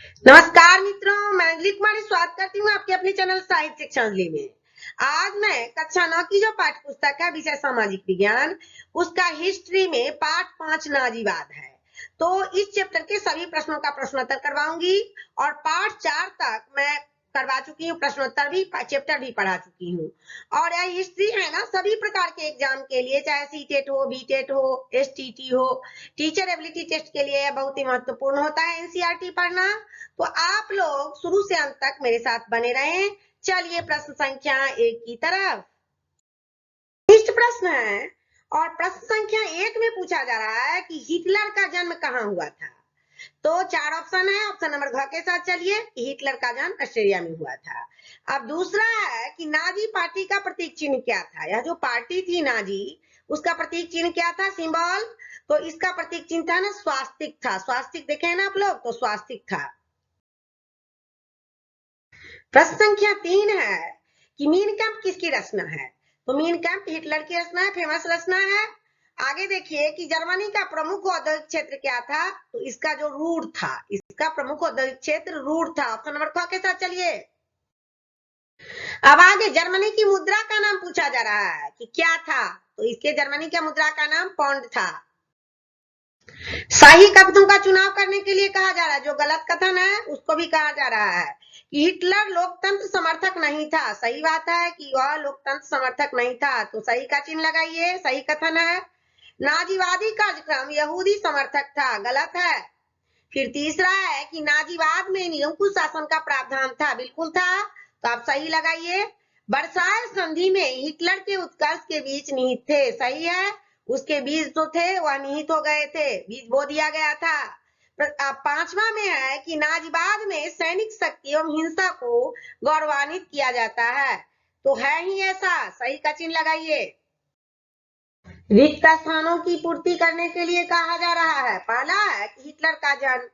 नमस्कार मित्रों, मैं अंजलि कुमारी स्वागत करती हूँ आपके अपने चैनल साहित्य शिक्षांजलि में। आज मैं कक्षा 9 की जो पाठ्य पुस्तक है विषय सामाजिक विज्ञान, उसका हिस्ट्री में पाठ 5 नाजीवाद है। तो इस चैप्टर के सभी प्रश्नों का प्रश्नोत्तर करवाऊंगी और पाठ 4 तक मैं करवा चुकी हूँ, प्रश्नोत्तर भी, चैप्टर भी पढ़ा चुकी हूँ। और यह हिस्ट्री है ना, सभी प्रकार के एग्जाम के लिए, चाहे सीटेट हो, बीटेट हो, एसटीटी हो, टीचर एबिलिटी टेस्ट के लिए यह बहुत ही महत्वपूर्ण होता है एनसीईआरटी पढ़ना। तो आप लोग शुरू से अंत तक मेरे साथ बने रहें। चलिए प्रश्न संख्या 1 की तरफ। नेक्स्ट प्रश्न है और प्रश्न संख्या 1 में पूछा जा रहा है कि हिटलर का जन्म कहाँ हुआ था। तो 4 ऑप्शन है। ऑप्शन नंबर घ के साथ चलिए, हिटलर का जन्म ऑस्ट्रेलिया में हुआ था। अब दूसरा है कि नाजी पार्टी का प्रतीक चिन्ह क्या था। यह जो पार्टी थी नाजी, उसका प्रतीक चिन्ह क्या था, सिंबल। तो इसका प्रतीक चिन्ह था ना, स्वास्तिक था। स्वास्तिक देखे ना आप लोग, तो स्वास्तिक था। प्रश्न संख्या 3 है कि मीन कैंप किसकी रचना है। तो मीन कैंप हिटलर की रचना है, फेमस रचना है। आगे देखिए कि जर्मनी का प्रमुख औद्योगिक क्षेत्र क्या था। तो इसका जो रूर था, इसका प्रमुख औद्योगिक क्षेत्र रूर था। ऑप्शन नंबर ख के साथ चलिए। अब आगे जर्मनी की मुद्रा का नाम पूछा जा रहा है कि क्या था। तो इसके जर्मनी का मुद्रा का नाम पौंड था। शाही कथनों का चुनाव करने के लिए कहा जा रहा है। जो गलत कथन है उसको भी कहा जा रहा है कि हिटलर लोकतंत्र समर्थक नहीं था। सही बात है कि वह लोकतंत्र समर्थक नहीं था, तो सही का चिन्ह लगाइए, सही कथन है। नाजीवादी कार्यक्रम यहूदी समर्थक था, गलत है। फिर तीसरा है कि नाजीवाद में निरंकुश शासन का प्रावधान था, बिल्कुल था, तो आप सही लगाइए। वर्साय संधि में हिटलर के उत्कर्ष के बीज निहित थे, सही है। उसके बीज जो थे वह निहित हो गए थे, बीज बो दिया गया था। पांचवा में है कि नाजीवाद में सैनिक शक्ति एवं हिंसा को गौरवान्वित किया जाता है, तो है ही ऐसा, सही का चिन्ह लगाइए। रिक्त स्थानों की पूर्ति करने के लिए कहा जा रहा है। पहला है कि हिटलर का जन्म,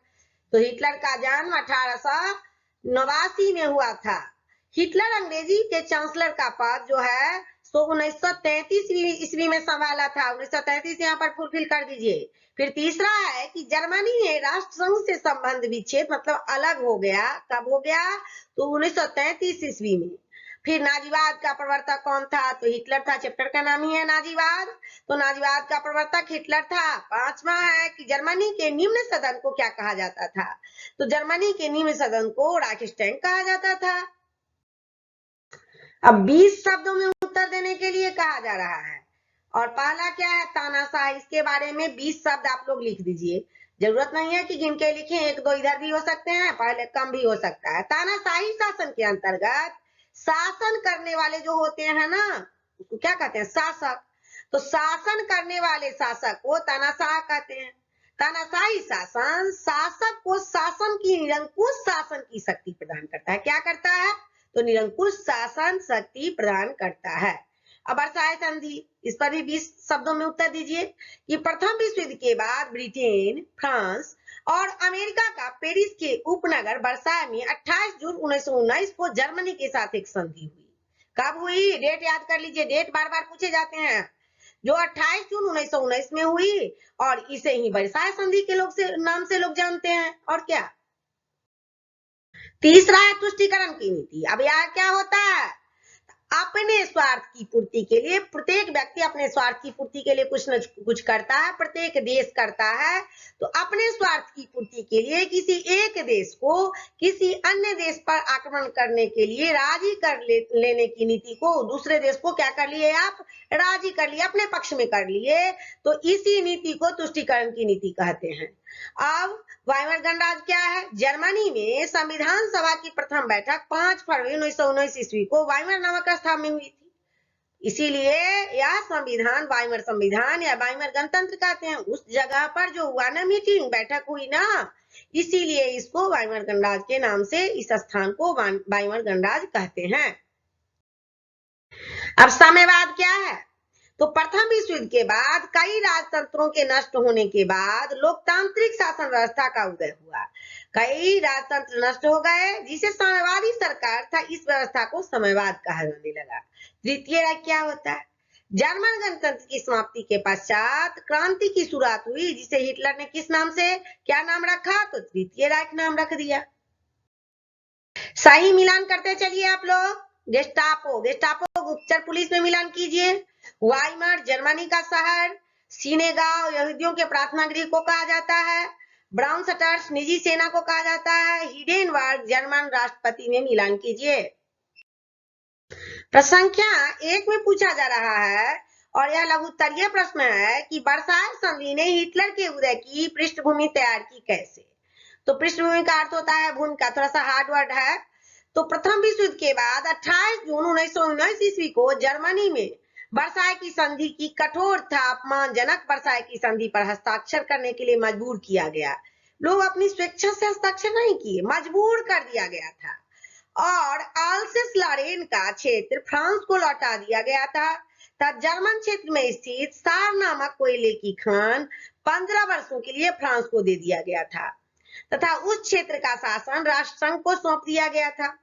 तो हिटलर का जन्म 1889 में हुआ था। हिटलर अंग्रेजी के चांसलर का पद जो है सो 1933 ईस्वी में संभाला था। 1933 यहाँ पर फुलफिल कर दीजिए। फिर तीसरा है कि जर्मनी ने राष्ट्रसंघ से संबंध विच्छेद मतलब अलग हो गया, कब हो गया, तो 1933 ईस्वी में। फिर नाजीवाद का प्रवर्तक कौन था। तो हिटलर था, चैप्टर का नाम ही है नाजीवाद, तो नाजीवाद का प्रवर्तक हिटलर था। पांचवा है कि जर्मनी के निम्न सदन को क्या कहा जाता था। तो जर्मनी के निम्न सदन को राइक्सटैग कहा जाता था। अब 20 शब्दों में उत्तर देने के लिए कहा जा रहा है और पहला क्या है, तानाशाह। इसके बारे में 20 शब्द आप लोग लिख दीजिए। जरूरत नहीं है कि गिन के लिखें, एक दो इधर भी हो सकते हैं, पहले कम भी हो सकता है। तानाशाही शासन के अंतर्गत शासन करने वाले जो होते हैं ना, उसको क्या कहते हैं, शासक। तो शासन करने वाले शासक को तानाशाह कहते हैं। तानाशाही शासन शासक को शासन की निरंकुश शासन की शक्ति प्रदान करता है। क्या करता है, तो निरंकुश शासन शक्ति प्रदान करता है। अब वर्साय संधि, इस पर भी 20 शब्दों में उत्तर दीजिए कि प्रथम विश्व युद्ध के बाद ब्रिटेन, फ्रांस और अमेरिका का पेरिस के उपनगर वर्साय में 28 जून 1919 को जर्मनी के साथ एक संधि हुई। कब हुई, डेट याद कर लीजिए, डेट बार बार पूछे जाते हैं। जो 28 जून 1919 में हुई और इसे ही वर्साय संधि के नाम से लोग जानते हैं। और क्या, तीसरा है तुष्टीकरण की नीति। अब यह क्या होता है, अपने स्वार्थ की पूर्ति के लिए प्रत्येक व्यक्ति अपने स्वार्थ की पूर्ति के लिए कुछ न कुछ करता है, प्रत्येक देश करता है। तो अपने स्वार्थ की पूर्ति के लिए किसी एक देश को किसी अन्य देश पर आक्रमण करने के लिए राजी कर लेने की नीति को दूसरे देश को क्या कर लिए, आप राजी कर लिए, अपने पक्ष में कर लिए, तो इसी नीति को तुष्टीकरण की नीति कहते हैं। अब वाइमर गणराज्य क्या है, जर्मनी में संविधान सभा की प्रथम बैठक 5 फरवरी 1919 ईस्वी को वाइमर नामक स्थान में हुई थी। इसीलिए यह संविधान वाइमर संविधान या वाइमर गणतंत्र कहते हैं। उस जगह पर जो हुआ ना मीटिंग, बैठक हुई ना, इसीलिए इसको वाइमर गणराज्य के नाम से इस स्थान को वाइमर गणराज्य कहते हैं। अब साम्यवाद क्या है, तो प्रथम विश्व युद्ध के बाद कई राजतंत्रों के नष्ट होने के बाद लोकतांत्रिक शासन व्यवस्था का उदय हुआ। कई राजतंत्र नष्ट हो गए, जिसे साम्यवादी सरकार था, इस व्यवस्था को साम्यवाद कहा जाने लगा। तृतीय राइख क्या होता है, जर्मन गणतंत्र की समाप्ति के पश्चात क्रांति की शुरुआत हुई, जिसे हिटलर ने किस नाम से क्या नाम रखा, तो तृतीय राइख नाम रख दिया। सही मिलान करते चलिए आप लोग। गेस्टापो, गेस्टापो गुप्तचर पुलिस में मिलान कीजिए। वाइमर जर्मनी का शहर। सीनेगांव यहूदियों के प्रार्थना गृह को कहा जाता है। ब्राउन शटर्स निजी सेना को कहा जाता है। हिडेनबर्ग जर्मन राष्ट्रपति में मिलान कीजिए। प्रश्न संख्या 1 में पूछा जा रहा है और यह लघु उत्तरीय प्रश्न है कि वर्साय संधि ने हिटलर के उदय की पृष्ठभूमि तैयार की कैसे। तो पृष्ठभूमि का अर्थ होता है भूमिका, थोड़ा सा हार्ड वर्ड है। तो प्रथम विश्व युद्ध के बाद 28 जून 1919 ईस्वी को जर्मनी में वर्साय की संधि की कठोर था अपमानजनक वर्साय की संधि पर हस्ताक्षर करने के लिए मजबूर किया गया। लोग अपनी स्वेच्छा से हस्ताक्षर नहीं किए, मजबूर कर दिया गया था। और अल्सेस लॉरेन का क्षेत्र फ्रांस को लौटा दिया गया था तथा जर्मन क्षेत्र में स्थित सार नामक कोयले की खान 15 वर्षों के लिए फ्रांस को दे दिया गया था तथा उस क्षेत्र का शासन राष्ट्रसंघ को सौंप दिया गया था।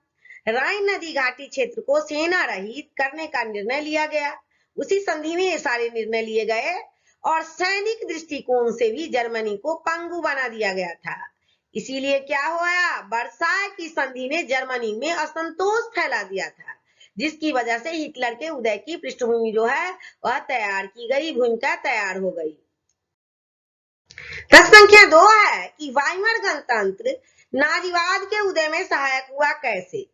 राइन नदी घाटी क्षेत्र को सेना रहित करने का निर्णय लिया गया। उसी संधि में ये सारे निर्णय लिए गए और सैनिक दृष्टिकोण से भी जर्मनी को पंगु बना दिया गया था। इसीलिए क्या हुआ, वर्साय की संधि ने जर्मनी में असंतोष फैला दिया था, जिसकी वजह से हिटलर के उदय की पृष्ठभूमि जो है वह तैयार की गई, भूमिका तैयार हो गई। प्रश्न संख्या 2 है कि वाइमर गणतंत्र नाजीवाद के उदय में सहायक हुआ कैसे।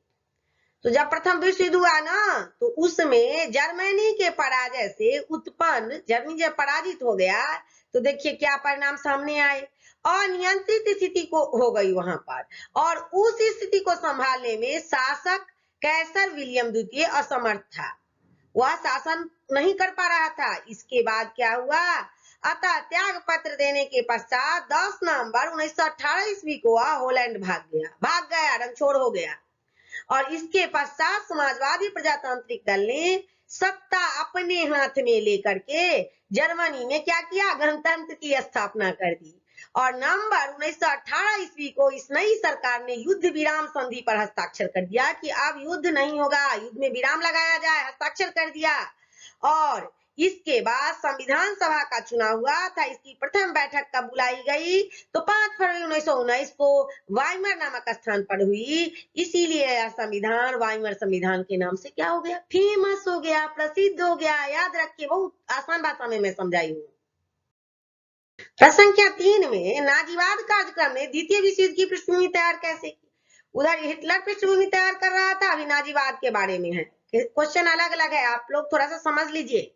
तो जब प्रथम विश्व युद्ध हुआ ना तो उसमें जर्मनी के पराजय से उत्पन्न, जर्मनी जब पराजित हो गया तो देखिए क्या परिणाम सामने आए। अनियंत्रित स्थिति को हो गई वहां पर और उस स्थिति को संभालने में शासक कैसर विलियम द्वितीय असमर्थ था, वह शासन नहीं कर पा रहा था। इसके बाद क्या हुआ, अतः त्याग पत्र देने के पश्चात 10 नवंबर 1918 ईस्वी को वह हॉलैंड भाग गया, रणछोड़ हो गया। और इसके पश्चात समाजवादी प्रजातांत्रिक दल ने सत्ता अपने हाथ में लेकर के जर्मनी में क्या किया, गणतंत्र की स्थापना कर दी। और नवंबर 1918 ईस्वी को इस नई सरकार ने युद्ध विराम संधि पर हस्ताक्षर कर दिया कि अब युद्ध नहीं होगा, युद्ध में विराम लगाया जाए, हस्ताक्षर कर दिया। और इसके बाद संविधान सभा का चुनाव हुआ था। इसकी प्रथम बैठक कब बुलाई गई, तो 5 फरवरी 1919 को वाइमर नामक स्थान पर हुई। इसीलिए यह संविधान वाइमर संविधान के नाम से क्या हो गया, फेमस हो गया, प्रसिद्ध हो गया। याद रखिए, बहुत आसान भाषा में मैं समझाई हूँ। प्रश्न संख्या 3 में नाजीवाद कार्यक्रम ने द्वितीय विश्व युद्ध की पृष्ठभूमि तैयार कैसे की। उधर हिटलर पृष्ठभूमि तैयार कर रहा था, अभी नाजीवाद के बारे में है। क्वेश्चन अलग अलग है, आप लोग थोड़ा सा समझ लीजिए।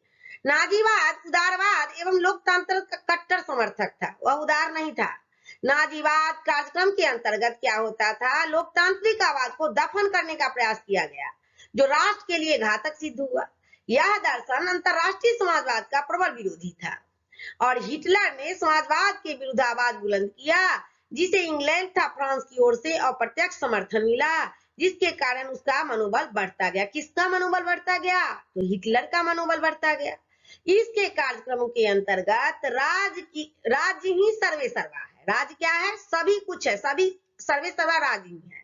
नाजीवाद उदारवाद एवं लोकतंत्र का कट्टर समर्थक था, वह उदार नहीं था। नाजीवाद कार्यक्रम के अंतर्गत क्या होता था, लोकतांत्रिकवाद को दफन करने का प्रयास किया गया, जो राष्ट्र के लिए घातक सिद्ध हुआ। यह दर्शन अंतरराष्ट्रीय समाजवाद का प्रबल विरोधी था और हिटलर ने समाजवाद के विरुद्ध आवाज बुलंद किया, जिसे इंग्लैंड तथा फ्रांस की ओर से अप्रत्यक्ष समर्थन मिला, जिसके कारण उसका मनोबल बढ़ता गया। किसका मनोबल बढ़ता गया, तो हिटलर का मनोबल बढ़ता गया। इसके कार्यक्रमों के अंतर्गत राज्य ही सर्वे सर्वा है। राज्य क्या है, सभी कुछ है, सभी सर्वे सर्वा राज्य ही है।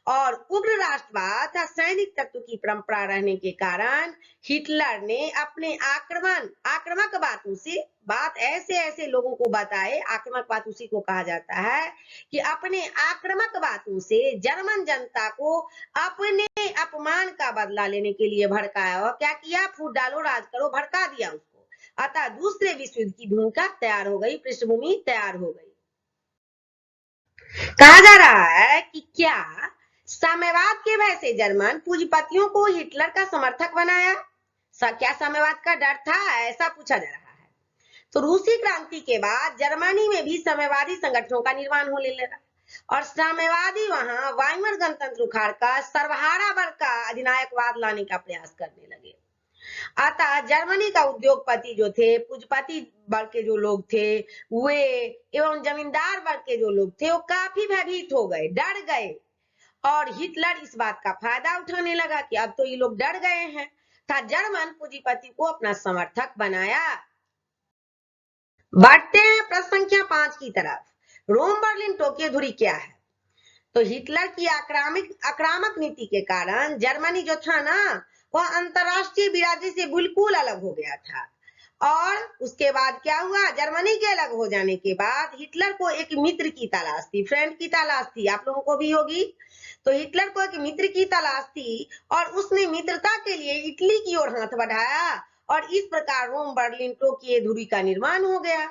और उग्र राष्ट्रवाद तथा सैनिक तत्व की परंपरा रहने के कारण हिटलर ने अपने आक्रामक बातों से बात ऐसे लोगों को बताए, आक्रामक बात उसी को कहा जाता है कि अपने आक्रामक बातों से जर्मन जनता को अपने अपमान का बदला लेने के लिए भड़काया। और क्या किया, फूट डालो राज करो, भड़का दिया उसको। अतः दूसरे विश्व युद्ध की भूमिका तैयार हो गई, पृष्ठभूमि तैयार हो गई। कहा जा रहा है कि क्या साम्यवाद के भय से जर्मन पूंजीपतियों को हिटलर का समर्थक बनाया। क्या साम्यवाद का डर था, ऐसा पूछा जा रहा है। तो रूसी क्रांति के बाद जर्मनी में भी साम्यवादी संगठनों का निर्माण होने लगा और साम्यवादी वहां वाइमर गणतंत्र उखाड़ कर सर्वहारा वर्ग का अधिनायकवाद लाने का प्रयास करने लगे। अतः जर्मनी का उद्योगपति जो थे, पूंजीपति वर्ग के जो लोग थे वे एवं जमींदार वर्ग के जो लोग थे वो काफी भयभीत हो गए, डर गए। और हिटलर इस बात का फायदा उठाने लगा कि अब तो ये लोग डर गए हैं, था जर्मन पूंजीपति को अपना समर्थक बनाया। बढ़ते हैं प्रश्न संख्या 5 की तरफ। रोम बर्लिन टोक्यो दूरी क्या है। तो हिटलर की आक्रामक नीति के कारण जर्मनी जो था ना, वह अंतरराष्ट्रीय बिरादरी से बिल्कुल अलग हो गया था और उसके बाद क्या हुआ, जर्मनी के अलग हो जाने के बाद हिटलर को एक मित्र की तलाश थी, फ्रेंड की तलाश थी, आप लोगों को भी होगी। तो हिटलर को एक मित्र की तलाश थी और उसने मित्रता के लिए इटली की ओर हाथ बढ़ाया और इस प्रकार रोम बर्लिन टोक्यो धुरी का निर्माण हो गया।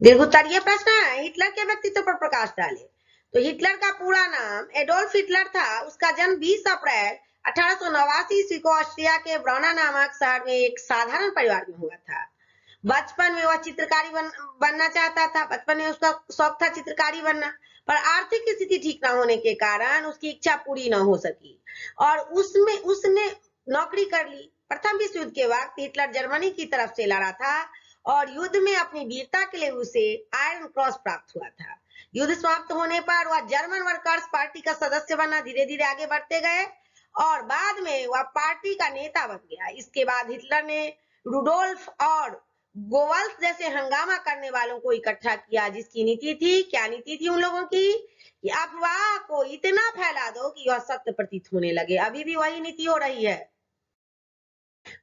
दीर्घोत्तरीय प्रश्न है, हिटलर के व्यक्तित्व पर प्रकाश डाले। तो हिटलर का पूरा नाम एडोल्फ हिटलर था। उसका जन्म 20 अप्रैल 1889 ईस्वी को ऑस्ट्रिया के ब्राउना नामक शहर में एक साधारण परिवार में हुआ था। बचपन में वह चित्रकारी बनना चाहता था। बचपन में उसका शौक था चित्रकारी बनना, पर आर्थिक स्थिति ठीक न होने के कारण उसकी इच्छा पूरी न हो सकी और उसमें उसने नौकरी कर ली। प्रथम विश्व युद्ध के वक्त हिटलर जर्मनी की तरफ से लड़ा था और युद्ध में अपनी वीरता के लिए उसे आयरन क्रॉस प्राप्त हुआ था। युद्ध समाप्त होने पर वह जर्मन वर्कर्स पार्टी का सदस्य बना। धीरे धीरे आगे बढ़ते गए और बाद में वह पार्टी का नेता बन गया। इसके बाद हिटलर ने रुडोल्फ और गोवल्स जैसे हंगामा करने वालों को इकट्ठा किया, जिसकी नीति थी, क्या नीति थी उन लोगों की, कि अफवाह को इतना फैला दो कि वह सत्य प्रतीत होने लगे। अभी भी वही नीति हो रही है।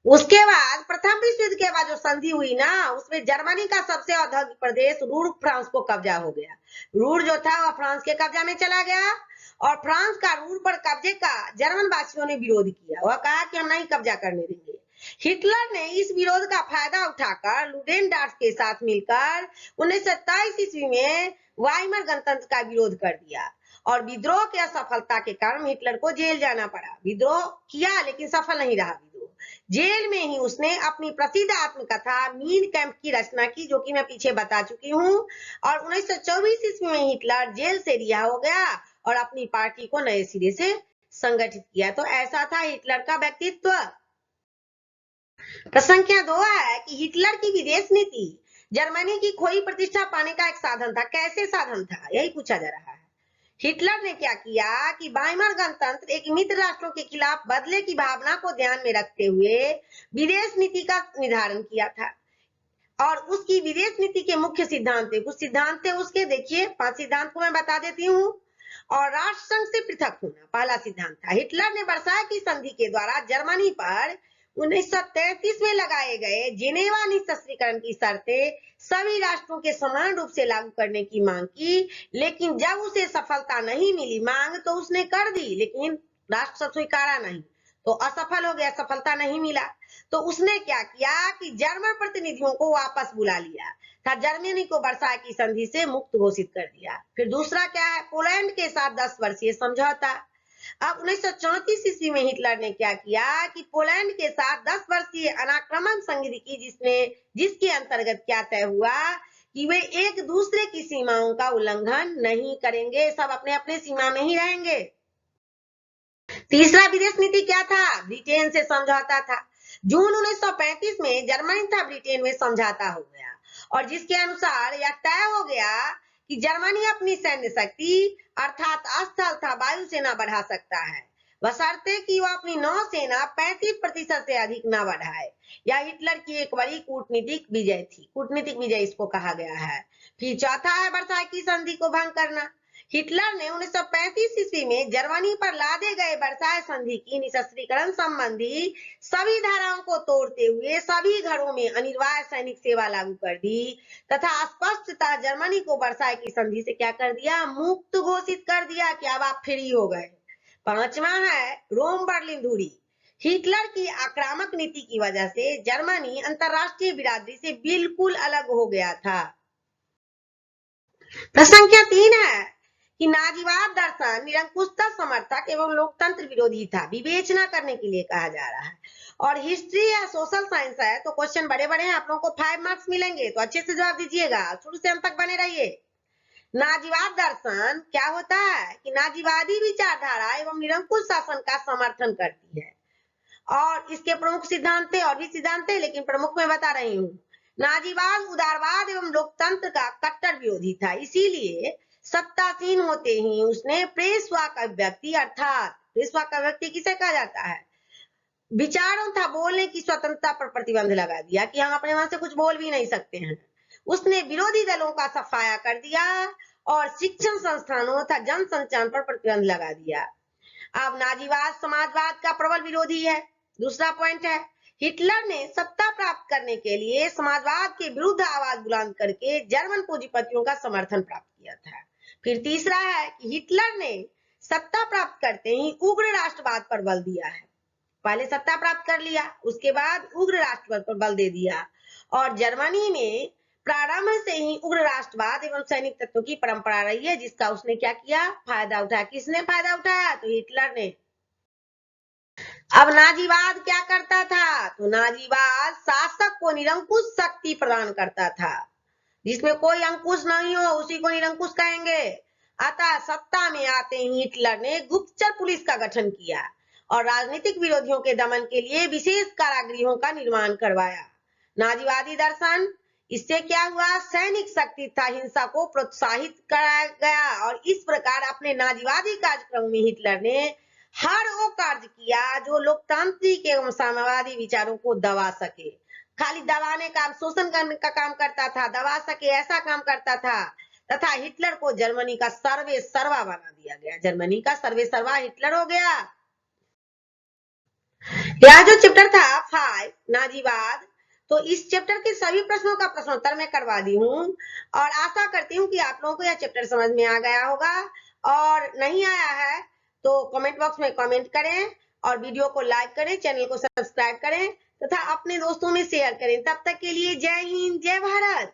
उसके बाद प्रथम विश्व युद्ध के बाद जो संधि हुई ना, उसमें जर्मनी का सबसे औद्योगिक प्रदेश रूर फ्रांस को कब्जा हो गया। रूर जो था वह फ्रांस के कब्जा में चला गया और फ्रांस का रूर पर कब्जे का जर्मन वासियों ने विरोध किया। वह कहा कि हम नहीं कब्जा करने देंगे। हिटलर ने इस विरोध का फायदा उठाकर लुडेनडॉर्फ के साथ मिलकर 1927 ईस्वी में वाइमर गणतंत्र का विरोध कर दिया और विद्रोह की असफलता के कारण हिटलर को जेल जाना पड़ा। विद्रोह किया लेकिन सफल नहीं रहा विद्रोह। जेल में ही उसने अपनी प्रसिद्ध आत्मकथा मीन कैंप की रचना की, जो कि मैं पीछे बता चुकी हूँ। और 1924 ईस्वी में हिटलर जेल से रिहा हो गया और अपनी पार्टी को नए सिरे से संगठित किया। तो ऐसा था हिटलर का व्यक्तित्व। प्रश्न संख्या 2 है कि हिटलर की विदेश नीति जर्मनी की खोई प्रतिष्ठा पाने का एक साधन था। कैसे साधन था, यही पूछा जा रहा है। हिटलर ने क्या किया कि वाइमर गणतंत्र एक मित्र राष्ट्रों के खिलाफ बदले की भावना को ध्यान में रखते हुए विदेश नीति का निर्धारण किया था। और उसकी विदेश नीति के मुख्य सिद्धांत थे, कुछ सिद्धांत थे उसके, देखिए 5 सिद्धांत को मैं बता देती हूँ। और राष्ट्र संघ से पृथक होना पहला सिद्धांत था। हिटलर ने वर्साय की संधि के द्वारा जर्मनी पर 1933 में लगाए गए जेनेवा निःशस्त्रीकरण की शर्तें सभी राष्ट्रों के समान रूप से लागू करने की मांग की, लेकिन जब उसे सफलता नहीं मिली, मांग तो उसने कर दी लेकिन राष्ट्र स्वीकारा नहीं, तो असफल हो गया, सफलता नहीं मिला। तो उसने क्या किया कि जर्मन प्रतिनिधियों को वापस बुला लिया था, जर्मनी को वर्साय की संधि से मुक्त घोषित कर दिया। फिर दूसरा क्या है, पोलैंड के साथ 10 वर्षीय समझौता। अब 1934 ईस्वी में हिटलर ने क्या किया कि पोलैंड के साथ 10 वर्षीय अनाक्रमण संधि की, जिसके अंतर्गत क्या तय हुआ कि वे एक दूसरे की सीमाओं का उल्लंघन नहीं करेंगे, सब अपने अपने सीमा में ही रहेंगे। तीसरा विदेश नीति क्या था, ब्रिटेन से समझौता था। जून 1935 में जर्मनी था ब्रिटेन में समझौता हो गया और जिसके अनुसार यह तय हो गया कि जर्मनी अपनी सैन्य शक्ति अर्थात स्थल तथा वायुसेना बढ़ा सकता है, बशर्ते कि वह अपनी नौसेना 35% से अधिक न बढ़ाए। यह हिटलर की एक बड़ी कूटनीतिक विजय थी, कूटनीतिक विजय इसको कहा गया है। फिर चौथा है वर्साय की संधि को भंग करना। हिटलर ने 1935 ईस्वी में जर्मनी पर लादे गए वर्साय संधि की निःशस्त्रीकरण संबंधी सभी धाराओं को तोड़ते हुए सभी घरों में अनिवार्य सैनिक सेवा लागू कर दी तथा स्पष्टतः जर्मनी को वर्साय की संधि से क्या कर दिया, मुक्त घोषित कर दिया कि अब आप फ्री हो गए। पांचवा है रोम बर्लिन दूरी। हिटलर की आक्रामक नीति की वजह से जर्मनी अंतरराष्ट्रीय बिरादरी से बिल्कुल अलग हो गया था। प्रश्न संख्या 3 है कि नाजीवाद दर्शन निरंकुशता समर्थक एवं लोकतंत्र विरोधी था, विवेचना करने के लिए कहा जा रहा है। और हिस्ट्री या सोशल साइंस है तो क्वेश्चन बड़े बड़े हैं, आप लोगों को 5 मार्क्स मिलेंगे, तो अच्छे से जवाब दीजिएगा, शुरू से अंत तक बने रहिए। नाजीवाद दर्शन क्या होता है कि नाजीवादी विचारधारा एवं निरंकुश शासन का समर्थन करती है और इसके प्रमुख सिद्धांत थे, और भी सिद्धांत थे लेकिन प्रमुख मैं बता रही हूँ। नाजीवाद उदारवाद एवं लोकतंत्र का कट्टर विरोधी था, इसीलिए सत्तासीन होते ही उसने प्रेस वाक अभिव्यक्ति अर्थात प्रेस वाक अभिव्यक्ति किसे कहा जाता है, विचारों तथा बोलने की स्वतंत्रता पर प्रतिबंध लगा दिया कि हम अपने वहां से कुछ बोल भी नहीं सकते हैं। उसने विरोधी दलों का सफाया कर दिया और शिक्षण संस्थानों तथा जनसंचार पर प्रतिबंध लगा दिया। अब नाजीवाद समाजवाद का प्रबल विरोधी है। दूसरा पॉइंट है हिटलर ने सत्ता प्राप्त करने के लिए समाजवाद के विरुद्ध आवाज बुलंद करके जर्मन पूंजीपतियों का समर्थन प्राप्त किया था। फिर तीसरा है कि हिटलर ने सत्ता प्राप्त करते ही उग्र राष्ट्रवाद पर बल दिया है। पहले सत्ता प्राप्त कर लिया, उसके बाद उग्र राष्ट्रवाद पर बल दे दिया, और जर्मनी में प्रारंभ से ही उग्र राष्ट्रवाद एवं सैनिक तत्वों की परंपरा रही है, जिसका उसने क्या किया, फायदा उठाया। किसने फायदा उठाया? तो हिटलर ने। अब नाजीवाद क्या करता था? तो नाजीवाद शासक को निरंकुश शक्ति प्रदान करता था, जिसमें कोई अंकुश नहीं हो उसी को निरंकुश कहेंगे। अतः सत्ता में आते ही हिटलर ने गुप्तचर पुलिस का गठन किया और राजनीतिक विरोधियों के दमन के लिए विशेष कारागृहों का निर्माण करवाया। नाजीवादी दर्शन, इससे क्या हुआ, सैनिक शक्ति तथा हिंसा को प्रोत्साहित कराया गया, और इस प्रकार अपने नाजीवादी कार्यक्रम में हिटलर ने हर वो कार्य किया जो लोकतांत्रिक एवं साम्यवादी विचारों को दबा सके। खाली दबाने का, शोषण करने का काम करता था, दबा सके ऐसा काम करता था। तथा हिटलर को जर्मनी का सर्वे सर्वा बना दिया गया। जर्मनी का सर्वे सर्वा हिटलर हो गया। यह जो चैप्टर था 5 नाजीवाद, तो इस चैप्टर के सभी प्रश्नों का प्रश्नोत्तर मैं करवा दी हूँ, और आशा करती हूँ कि आप लोगों को यह चैप्टर समझ में आ गया होगा। और नहीं आया है तो कमेंट बॉक्स में कमेंट करें, और वीडियो को लाइक करें, चैनल को सब्सक्राइब करें तथा अपने दोस्तों में शेयर करें। तब तक के लिए जय हिंद, जय भारत।